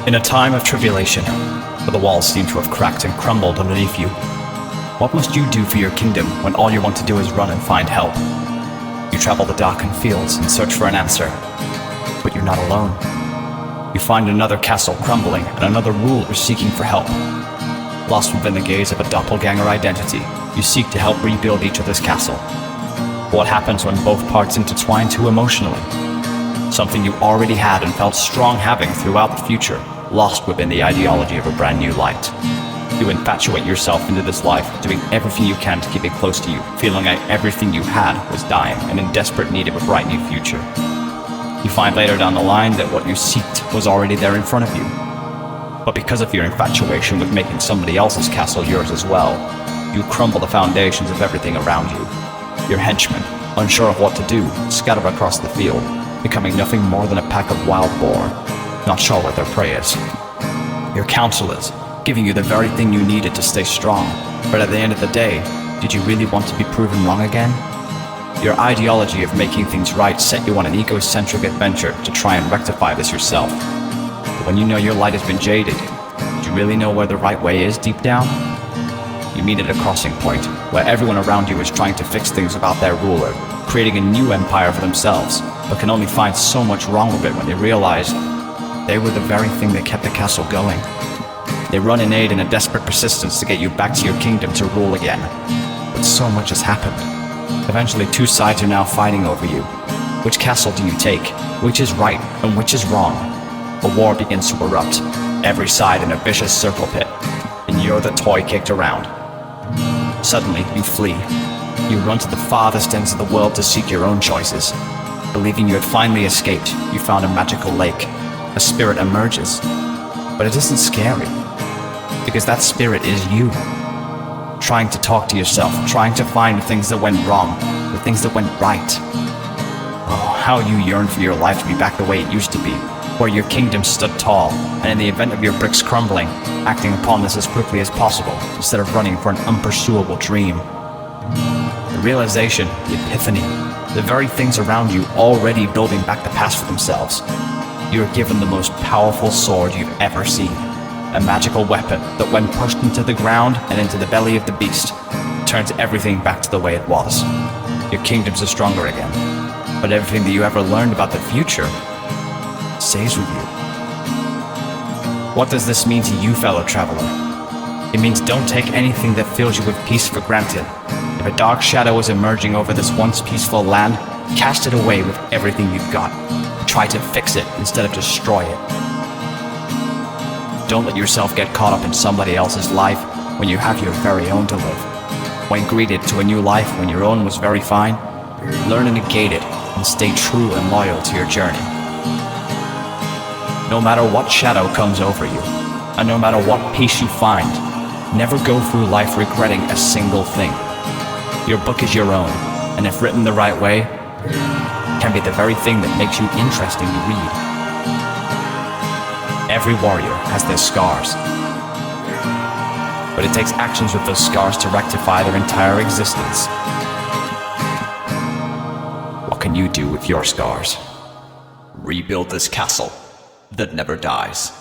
In a time of tribulation, where the walls seem to have cracked and crumbled underneath you, what must you do for your kingdom when all you want to do is run and find help? You travel the darkened fields and search for an answer, but you're not alone. You find another castle crumbling and another ruler seeking for help. Lost within the gaze of a doppelganger identity, you seek to help rebuild each other's castle. What happens when both parts intertwine too emotionally? Something you already had and felt strong having throughout the future, lost within the ideology of a brand new light. You infatuate yourself into this life, doing everything you can to keep it close to you, feeling like everything you had was dying and in desperate need of a bright new future. You find later down the line that what you sought was already there in front of you. But because of your infatuation with making somebody else's castle yours as well, you crumble the foundations of everything around you. Your henchmen, unsure of what to do, scatter across the field, becoming nothing more than a pack of wild boar, not sure what their prey is. Your counselors, giving you the very thing you needed to stay strong, but at the end of the day, did you really want to be proven wrong again? Your ideology of making things right set you on an egocentric adventure to try and rectify this yourself. But when you know your light has been jaded, do you really know where the right way is deep down? You meet at a crossing point, where everyone around you is trying to fix things without their ruler, creating a new empire for themselves, but can only find so much wrong with it when they realize they were the very thing that kept the castle going. They run in aid in a desperate persistence to get you back to your kingdom to rule again. But so much has happened. Eventually, two sides are now fighting over you. Which castle do you take? Which is right and which is wrong? A war begins to erupt, every side in a vicious circle pit, and you're the toy kicked around. Suddenly, you flee. You run to the farthest ends of the world to seek your own choices. Believing you had finally escaped, you found a magical lake. A spirit emerges. But it isn't scary, because that spirit is you. Trying to talk to yourself, trying to find the things that went wrong, the things that went right. Oh, how you yearn for your life to be back the way it used to be, where your kingdom stood tall, and in the event of your bricks crumbling, acting upon this as quickly as possible, instead of running for an unpursuable dream. The realization, the epiphany, the very things around you already building back the past for themselves. You are given the most powerful sword you've ever seen. A magical weapon that when pushed into the ground and into the belly of the beast, turns everything back to the way it was. Your kingdoms are stronger again, but everything that you ever learned about the future stays with you. What does this mean to you, fellow traveler? It means don't take anything that fills you with peace for granted. If a dark shadow is emerging over this once peaceful land, cast it away with everything you've got. Try to fix it instead of destroy it. Don't let yourself get caught up in somebody else's life when you have your very own to live. When greeted to a new life when your own was very fine, learn to negate it and stay true and loyal to your journey. No matter what shadow comes over you, and no matter what peace you find, never go through life regretting a single thing. Your book is your own, and if written the right way, can be the very thing that makes you interesting to read. Every warrior has their scars, but it takes actions with those scars to rectify their entire existence. What can you do with your scars? Rebuild this castle that never dies.